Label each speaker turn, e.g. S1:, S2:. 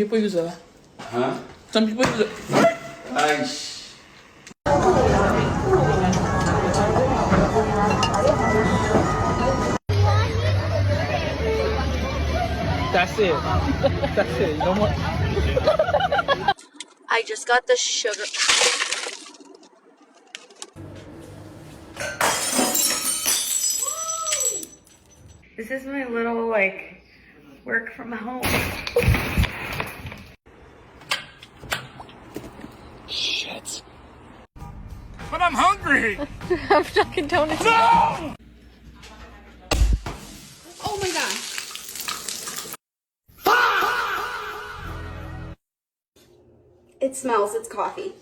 S1: people use it.
S2: Huh?
S1: Some people use it.
S2: Nice.
S1: That's it. That's it. No more.
S3: I just got the sugar. This is my little, like, work from home.
S1: Shit. But I'm hungry.
S3: I'm Dunkin' Donuts.
S1: No!
S3: Oh my god. It smells, it's coffee.